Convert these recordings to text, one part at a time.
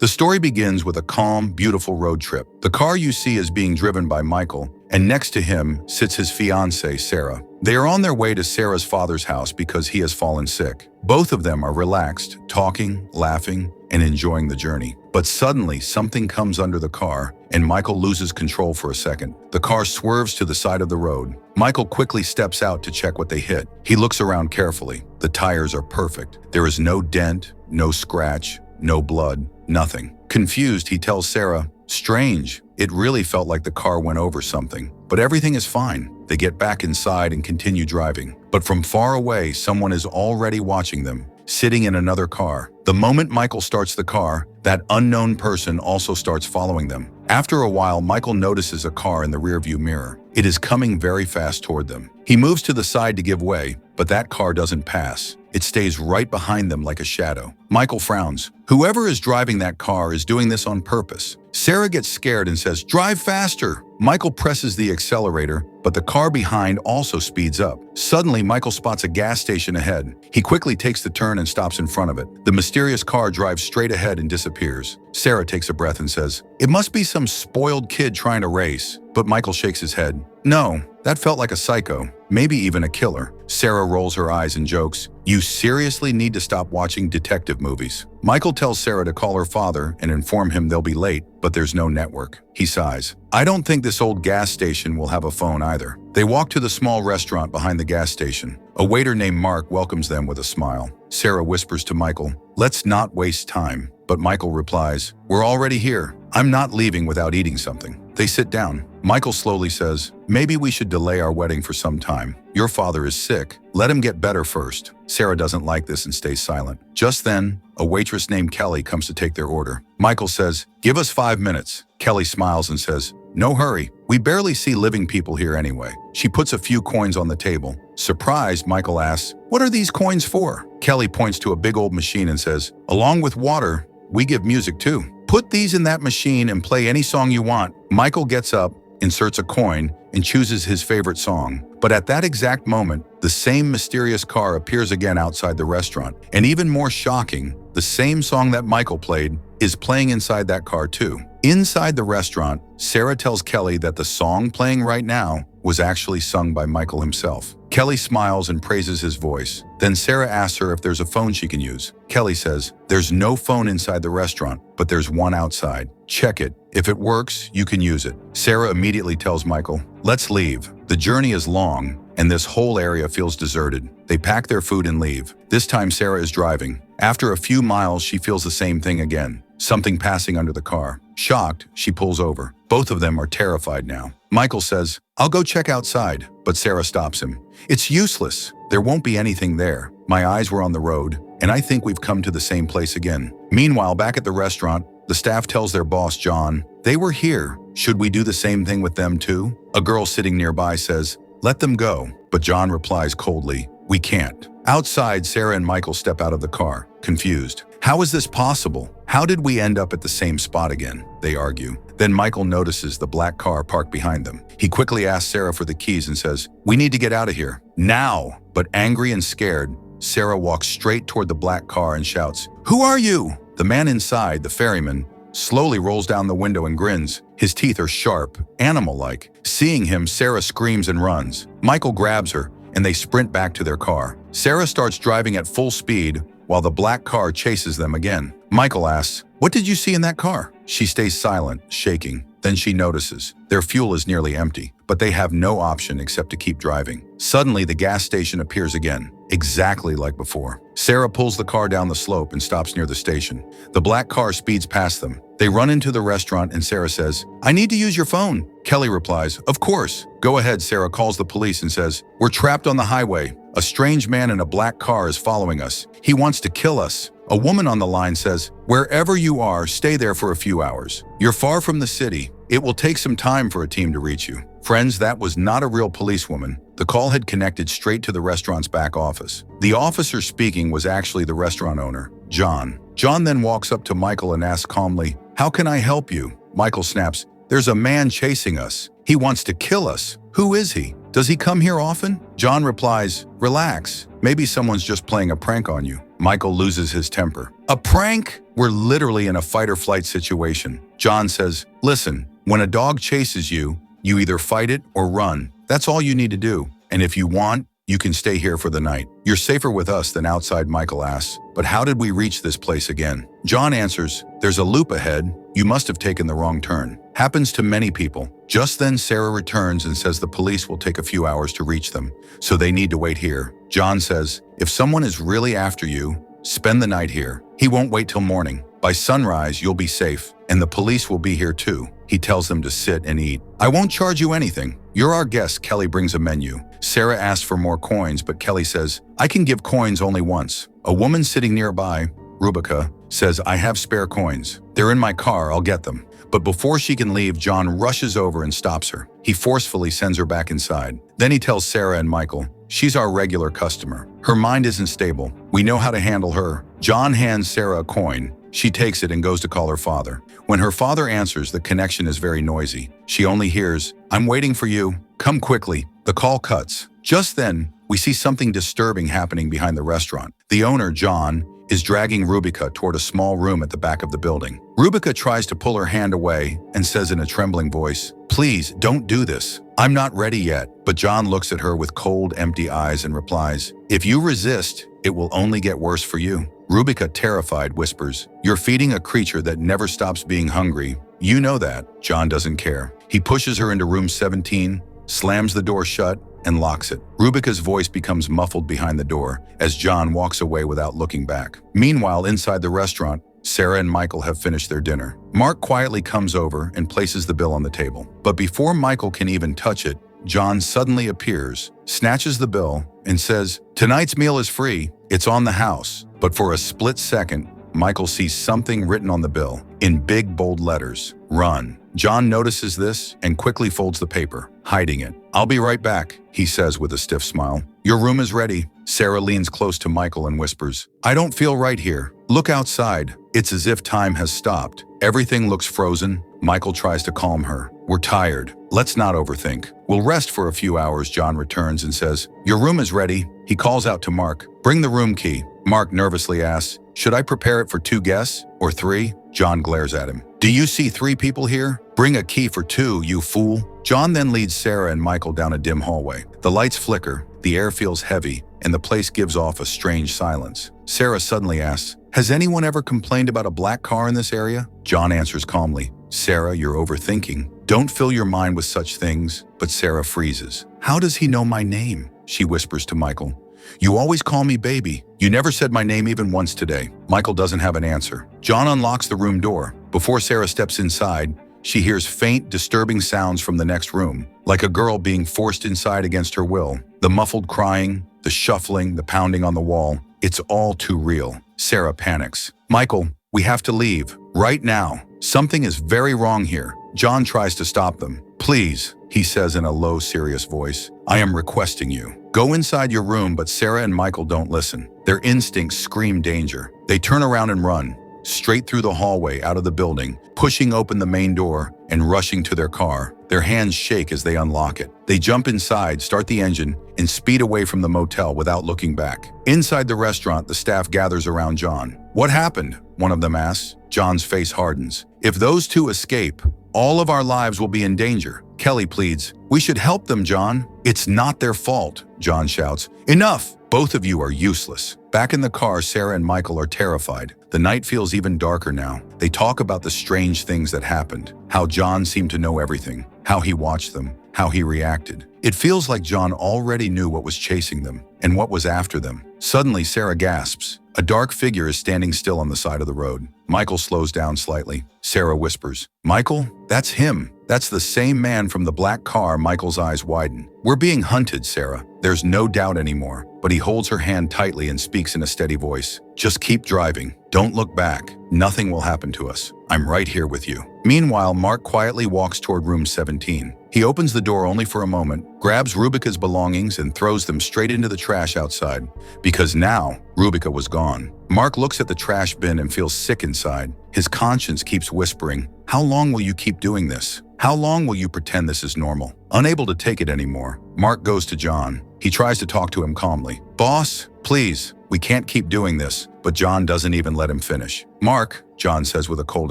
The story begins with a calm, beautiful road trip. The car you see is being driven by Michael, and next to him sits his fiancée, Sarah. They are on their way to Sarah's father's house because he has fallen sick. Both of them are relaxed, talking, laughing, and enjoying the journey. But suddenly, something comes under the car, and Michael loses control for a second. The car swerves to the side of the road. Michael quickly steps out to check what they hit. He looks around carefully. The tires are perfect. There is no dent, no scratch, no blood, nothing. Confused, he tells Sarah, "Strange. It really felt like the car went over something. But everything is fine." They get back inside and continue driving. But from far away, someone is already watching them, sitting in another car. The moment Michael starts the car, that unknown person also starts following them. After a while, Michael notices a car in the rearview mirror. It is coming very fast toward them. He moves to the side to give way, but that car doesn't pass. It stays right behind them like a shadow. Michael frowns. Whoever is driving that car is doing this on purpose. Sarah gets scared and says, "Drive faster!" Michael presses the accelerator, but the car behind also speeds up. Suddenly, Michael spots a gas station ahead. He quickly takes the turn and stops in front of it. The mysterious car drives straight ahead and disappears. Sarah takes a breath and says, "It must be some spoiled kid trying to race." But Michael shakes his head. "No, that felt like a psycho, maybe even a killer." Sarah rolls her eyes and jokes, "You seriously need to stop watching detective movies." Michael tells Sarah to call her father and inform him they'll be late, but there's no network. He sighs. "I don't think this old gas station will have a phone either." They walk to the small restaurant behind the gas station. A waiter named Mark welcomes them with a smile. Sarah whispers to Michael, "Let's not waste time." But Michael replies, "We're already here. I'm not leaving without eating something." They sit down. Michael slowly says, "Maybe we should delay our wedding for some time. Your father is sick. Let him get better first." Sarah doesn't like this and stays silent. Just then, a waitress named Kelly comes to take their order. Michael says, "Give us 5 minutes." Kelly smiles and says, "No hurry. We barely see living people here anyway." She puts a few coins on the table. Surprised, Michael asks, "What are these coins for?" Kelly points to a big old machine and says, "Along with water, we give music too. Put these in that machine and play any song you want." Michael gets up, inserts a coin, and chooses his favorite song. But at that exact moment, the same mysterious car appears again outside the restaurant. And even more shocking, the same song that Michael played is playing inside that car too. Inside the restaurant, Sarah tells Kelly that the song playing right now was actually sung by Michael himself. Kelly smiles and praises his voice. Then Sarah asks her if there's a phone she can use. Kelly says, "There's no phone inside the restaurant, but there's one outside. Check it. If it works, you can use it." Sarah immediately tells Michael, "Let's leave. The journey is long, and this whole area feels deserted." They pack their food and leave. This time Sarah is driving. After a few miles, she feels the same thing again. Something passing under the car. Shocked, she pulls over. Both of them are terrified now. Michael says, "I'll go check outside," but Sarah stops him. "It's useless. There won't be anything there. My eyes were on the road, and I think we've come to the same place again." Meanwhile, back at the restaurant, the staff tells their boss, John, "They were here. Should we do the same thing with them too?" A girl sitting nearby says, "Let them go." But John replies coldly, "We can't." Outside, Sarah and Michael step out of the car, confused. "How is this possible? How did we end up at the same spot again?" they argue. Then Michael notices the black car parked behind them. He quickly asks Sarah for the keys and says, "We need to get out of here. Now!" But angry and scared, Sarah walks straight toward the black car and shouts, "Who are you?" The man inside, the ferryman, slowly rolls down the window and grins. His teeth are sharp, animal-like. Seeing him, Sarah screams and runs. Michael grabs her, and they sprint back to their car. Sarah starts driving at full speed, while the black car chases them again. Michael asks, "What did you see in that car?" She stays silent, shaking. Then she notices. Their fuel is nearly empty, but they have no option except to keep driving. Suddenly, the gas station appears again, exactly like before. Sarah pulls the car down the slope and stops near the station. The black car speeds past them. They run into the restaurant and Sarah says, "I need to use your phone." Kelly replies, "Of course." "Go ahead," Sarah calls the police and says, "We're trapped on the highway. A strange man in a black car is following us. He wants to kill us." A woman on the line says, "Wherever you are, stay there for a few hours. You're far from the city. It will take some time for a team to reach you." Friends, that was not a real policewoman. The call had connected straight to the restaurant's back office. The officer speaking was actually the restaurant owner, John. John then walks up to Michael and asks calmly, "How can I help you?" Michael snaps, "There's a man chasing us. He wants to kill us. Who is he? Does he come here often?" John replies, "Relax. Maybe someone's just playing a prank on you." Michael loses his temper. A prank? We're literally in a fight-or-flight situation. John says, listen, when a dog chases you, you either fight it or run. That's all you need to do. And if you want, you can stay here for the night. You're safer with us than outside, Michael asks. But how did we reach this place again? John answers, there's a loop ahead. You must have taken the wrong turn. Happens to many people. Just then Sarah returns and says the police will take a few hours to reach them, so they need to wait here. John says, if someone is really after you, spend the night here. He won't wait till morning. By sunrise, you'll be safe, and the police will be here too. He tells them to sit and eat. I won't charge you anything. You're our guest. Kelly brings a menu. Sarah asks for more coins, but Kelly says, I can give coins only once. A woman sitting nearby, Rubica, says, I have spare coins. They're in my car, I'll get them. But before she can leave, John rushes over and stops her. He forcefully sends her back inside. Then he tells Sarah and Michael, she's our regular customer. Her mind isn't stable. We know how to handle her. John hands Sarah a coin. She takes it and goes to call her father. When her father answers, the connection is very noisy. She only hears, I'm waiting for you. Come quickly. The call cuts. Just then, we see something disturbing happening behind the restaurant. The owner, John, is dragging Rubica toward a small room at the back of the building. Rubica tries to pull her hand away and says in a trembling voice, please, don't do this. I'm not ready yet. But John looks at her with cold, empty eyes and replies, if you resist, it will only get worse for you. Rubica, terrified, whispers, you're feeding a creature that never stops being hungry. You know that. John doesn't care. He pushes her into room 17, slams the door shut, and locks it. Rubica's voice becomes muffled behind the door as John walks away without looking back. Meanwhile, inside the restaurant, Sarah and Michael have finished their dinner. Mark quietly comes over and places the bill on the table. But before Michael can even touch it, John suddenly appears, snatches the bill, and says, tonight's meal is free. It's on the house. But for a split second, Michael sees something written on the bill in big, bold letters, run. John notices this and quickly folds the paper, hiding it. I'll be right back, he says with a stiff smile. Your room is ready. Sarah leans close to Michael and whispers, I don't feel right here. Look outside. It's as if time has stopped. Everything looks frozen. Michael tries to calm her. We're tired. Let's not overthink. We'll rest for a few hours. John returns and says, your room is ready. He calls out to Mark, bring the room key. Mark nervously asks, should I prepare it for 2 guests or 3? John glares at him. Do you see 3 people here? Bring a key for 2, you fool. John then leads Sarah and Michael down a dim hallway. The lights flicker, the air feels heavy, and the place gives off a strange silence. Sarah suddenly asks, has anyone ever complained about a black car in this area? John answers calmly, Sarah, you're overthinking. Don't fill your mind with such things. But Sarah freezes. How does he know my name? She whispers to Michael. You always call me baby. You never said my name even once today. Michael doesn't have an answer. John unlocks the room door. Before Sarah steps inside, she hears faint, disturbing sounds from the next room, like a girl being forced inside against her will. The muffled crying, the shuffling, the pounding on the wall. It's all too real. Sarah panics. Michael, we have to leave. Right now. Something is very wrong here. John tries to stop them. Please, he says in a low, serious voice. I am requesting you. Go inside your room, but Sarah and Michael don't listen. Their instincts scream danger. They turn around and run, straight through the hallway out of the building, pushing open the main door and rushing to their car. Their hands shake as they unlock it. They jump inside, start the engine, and speed away from the motel without looking back. Inside the restaurant, the staff gathers around John. What happened? One of them asks. John's face hardens. If those 2 escape, all of our lives will be in danger. Kelly pleads, we should help them, John. It's not their fault, John shouts. Enough! Both of you are useless. Back in the car, Sarah and Michael are terrified. The night feels even darker now. They talk about the strange things that happened, how John seemed to know everything, how he watched them, how he reacted. It feels like John already knew what was chasing them and what was after them. Suddenly, Sarah gasps. A dark figure is standing still on the side of the road. Michael slows down slightly. Sarah whispers, Michael, that's him. That's the same man from the black car. Michael's eyes widen. We're being hunted, Sarah. There's no doubt anymore. But he holds her hand tightly and speaks in a steady voice. Just keep driving. Don't look back. Nothing will happen to us. I'm right here with you. Meanwhile, Mark quietly walks toward room 17. He opens the door only for a moment, grabs Rubica's belongings and throws them straight into the trash outside. Because now, Rubica was gone. Mark looks at the trash bin and feels sick inside. His conscience keeps whispering, how long will you keep doing this? How long will you pretend this is normal? Unable to take it anymore, Mark goes to John. He tries to talk to him calmly. Boss, "Please, we can't keep doing this," but John doesn't even let him finish. "Mark," John says with a cold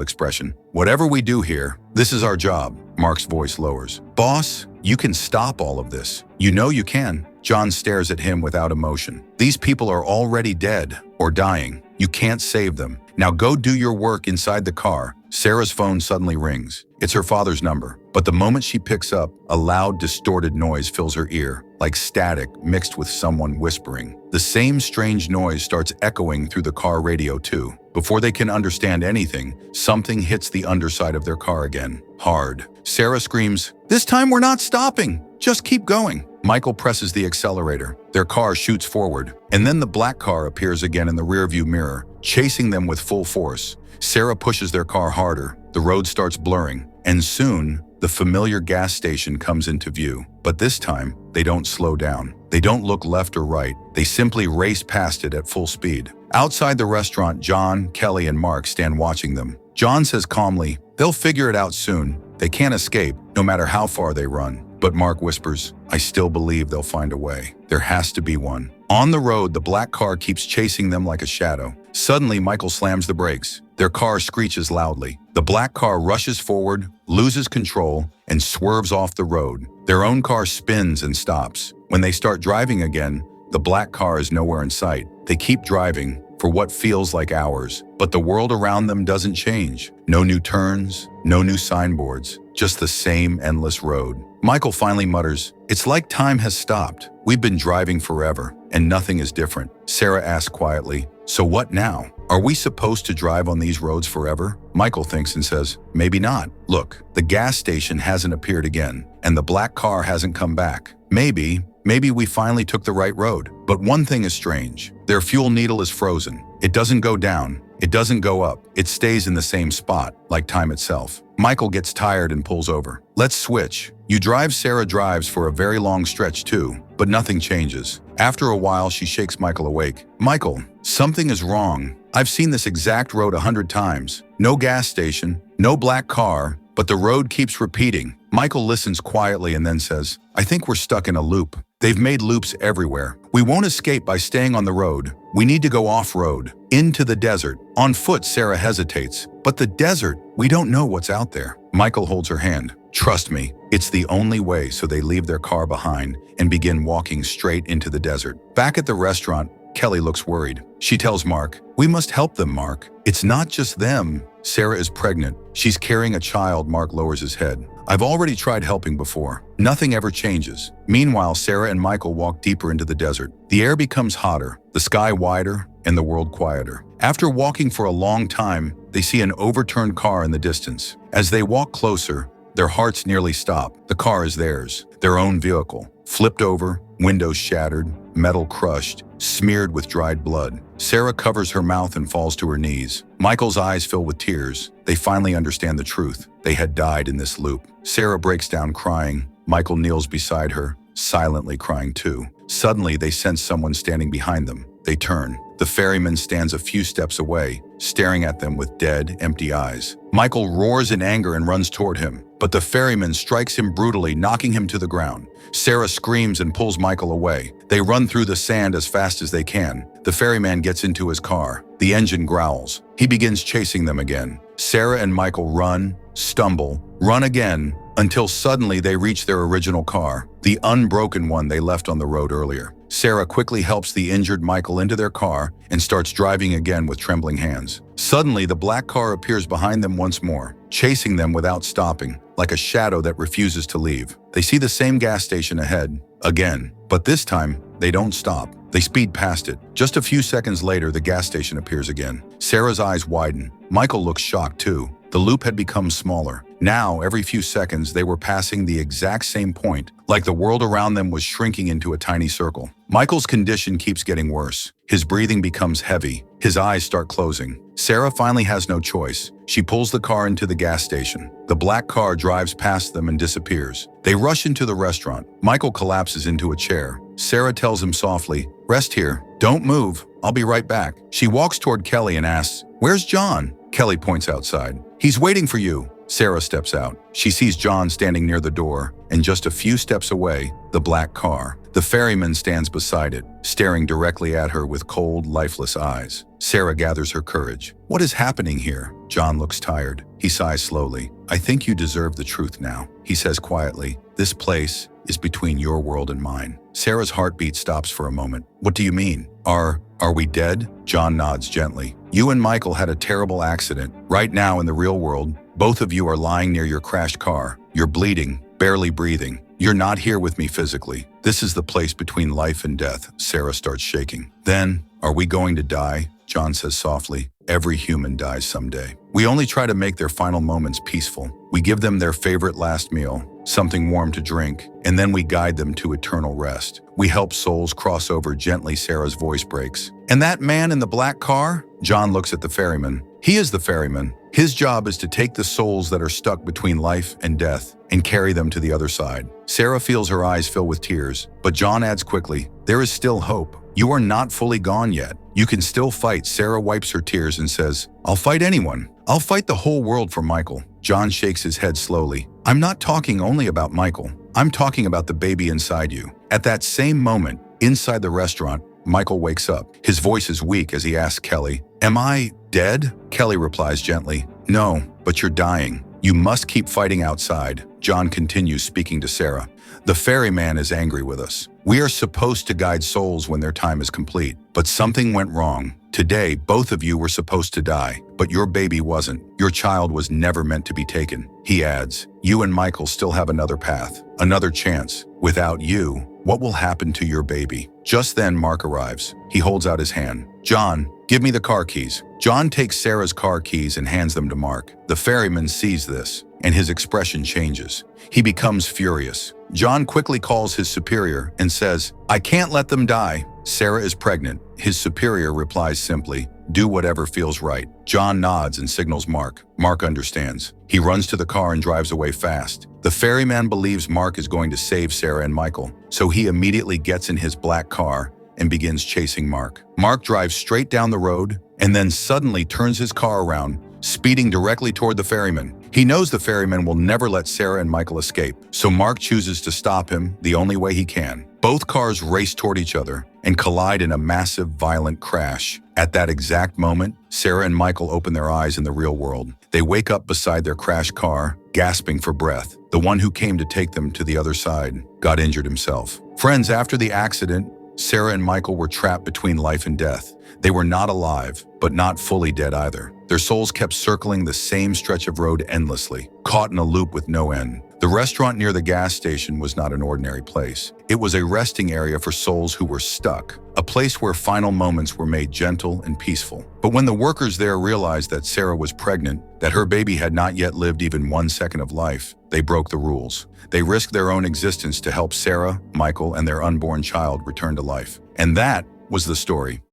expression, "whatever we do here, this is our job." Mark's voice lowers. "Boss, you can stop all of this. You know you can." John stares at him without emotion. "These people are already dead or dying. You can't save them. Now go do your work inside the car." Sarah's phone suddenly rings. It's her father's number. But the moment she picks up, a loud, distorted noise fills her ear, like static mixed with someone whispering. The same strange noise starts echoing through the car radio too. Before they can understand anything, something hits the underside of their car again, hard. Sarah screams, "This time we're not stopping! Just keep going!" Michael presses the accelerator. Their car shoots forward, and then the black car appears again in the rearview mirror, chasing them with full force. Sarah pushes their car harder. The road starts blurring, and soon, the familiar gas station comes into view. But this time, they don't slow down. They don't look left or right. They simply race past it at full speed. Outside the restaurant, John, Kelly, and Mark stand watching them. John says calmly, "They'll figure it out soon. They can't escape, no matter how far they run." But Mark whispers, "I still believe they'll find a way. There has to be one." On the road, the black car keeps chasing them like a shadow. Suddenly, Michael slams the brakes. Their car screeches loudly. The black car rushes forward, loses control, and swerves off the road. Their own car spins and stops. When they start driving again, the black car is nowhere in sight. They keep driving for what feels like hours, but the world around them doesn't change. No new turns, no new signboards, just the same endless road. Michael finally mutters, "It's like time has stopped. We've been driving forever, and nothing is different." Sarah asks quietly, "So what now? Are we supposed to drive on these roads forever?" Michael thinks and says, "Maybe not. Look, the gas station hasn't appeared again, and the black car hasn't come back. Maybe we finally took the right road." But one thing is strange. Their fuel needle is frozen. It doesn't go down. It doesn't go up. It stays in the same spot, like time itself. Michael gets tired and pulls over. "Let's switch." You drive. Sarah drives for a very long stretch too, but nothing changes. After a while, she shakes Michael awake. "Michael, something is wrong. I've seen this exact road 100 times. No gas station, no black car, but the road keeps repeating." Michael listens quietly and then says, "I think we're stuck in a loop. They've made loops everywhere. We won't escape by staying on the road. We need to go off-road, into the desert." On foot, Sarah hesitates. "But the desert, we don't know what's out there." Michael holds her hand. "Trust me, it's the only way." So they leave their car behind and begin walking straight into the desert. Back at the restaurant, Kelly looks worried. She tells Mark, "We must help them, Mark. It's not just them." Sarah is pregnant. She's carrying a child. Mark lowers his head. "I've already tried helping before. Nothing ever changes." Meanwhile, Sarah and Michael walk deeper into the desert. The air becomes hotter, the sky wider, and the world quieter. After walking for a long time, they see an overturned car in the distance. As they walk closer, their hearts nearly stop. The car is theirs, their own vehicle. Flipped over, windows shattered, metal crushed, smeared with dried blood. Sarah covers her mouth and falls to her knees. Michael's eyes fill with tears. They finally understand the truth. They had died in this loop. Sarah breaks down crying. Michael kneels beside her, silently crying too. Suddenly, they sense someone standing behind them. They turn. The ferryman stands a few steps away, staring at them with dead, empty eyes. Michael roars in anger and runs toward him, but the ferryman strikes him brutally, knocking him to the ground. Sarah screams and pulls Michael away. They run through the sand as fast as they can. The ferryman gets into his car. The engine growls. He begins chasing them again. Sarah and Michael run, stumble, run again, until suddenly they reach their original car, the unbroken one they left on the road earlier. Sarah quickly helps the injured Michael into their car and starts driving again with trembling hands. Suddenly, the black car appears behind them once more, chasing them without stopping, like a shadow that refuses to leave. They see the same gas station ahead, again, but this time, they don't stop. They speed past it. Just a few seconds later, the gas station appears again. Sarah's eyes widen. Michael looks shocked too. The loop had become smaller. Now, every few seconds, they were passing the exact same point, like the world around them was shrinking into a tiny circle. Michael's condition keeps getting worse. His breathing becomes heavy. His eyes start closing. Sarah finally has no choice. She pulls the car into the gas station. The black car drives past them and disappears. They rush into the restaurant. Michael collapses into a chair. Sarah tells him softly, "Rest here. Don't move. I'll be right back." She walks toward Kelly and asks, "Where's John?" Kelly points outside. "He's waiting for you." Sarah steps out. She sees John standing near the door, and just a few steps away, the black car. The ferryman stands beside it, staring directly at her with cold, lifeless eyes. Sarah gathers her courage. What is happening here? John looks tired. He sighs slowly. I think you deserve the truth now, he says quietly. This place is between your world and mine. Sarah's heartbeat stops for a moment. What do you mean? Are we dead? John nods gently. You and Michael had a terrible accident. Right now in the real world, both of you are lying near your crashed car. You're bleeding, barely breathing. You're not here with me physically. This is the place between life and death. Sarah starts shaking. Then, are we going to die? John says softly. Every human dies someday. We only try to make their final moments peaceful. We give them their favorite last meal, something warm to drink, and then we guide them to eternal rest. We help souls cross over gently. Sarah's voice breaks. And that man in the black car? John looks at the ferryman. He is the ferryman. His job is to take the souls that are stuck between life and death and carry them to the other side. Sarah feels her eyes fill with tears, but John adds quickly, there is still hope. You are not fully gone yet. You can still fight. Sarah wipes her tears and says, I'll fight anyone. I'll fight the whole world for Michael. John shakes his head slowly. I'm not talking only about Michael. I'm talking about the baby inside you. At that same moment, inside the restaurant, Michael wakes up. His voice is weak as he asks Kelly, Am I dead? Kelly replies gently, No, but you're dying. You must keep fighting outside. John continues speaking to Sarah. The ferryman is angry with us. We are supposed to guide souls when their time is complete, but something went wrong. Today, both of you were supposed to die, but your baby wasn't. Your child was never meant to be taken. He adds, you and Michael still have another path, another chance. Without you, what will happen to your baby? Just then, Mark arrives. He holds out his hand. John, give me the car keys. John takes Sarah's car keys and hands them to Mark. The ferryman sees this, and his expression changes. He becomes furious. John quickly calls his superior and says, I can't let them die. Sarah is pregnant. His superior replies simply, do whatever feels right. John nods and signals Mark. Mark understands. He runs to the car and drives away fast. The ferryman believes Mark is going to save Sarah and Michael, so he immediately gets in his black car and begins chasing Mark. Mark drives straight down the road and then suddenly turns his car around, speeding directly toward the ferryman. He knows the ferryman will never let Sarah and Michael escape, so Mark chooses to stop him the only way he can. Both cars race toward each other and collide in a massive, violent crash. At that exact moment, Sarah and Michael open their eyes in the real world. They wake up beside their crashed car, gasping for breath. The one who came to take them to the other side got injured himself. Friends, after the accident, Sarah and Michael were trapped between life and death. They were not alive, but not fully dead either. Their souls kept circling the same stretch of road endlessly, caught in a loop with no end. The restaurant near the gas station was not an ordinary place. It was a resting area for souls who were stuck, a place where final moments were made gentle and peaceful. But when the workers there realized that Sarah was pregnant, that her baby had not yet lived even 1 second of life, they broke the rules. They risked their own existence to help Sarah, Michael, and their unborn child return to life. And that was the story.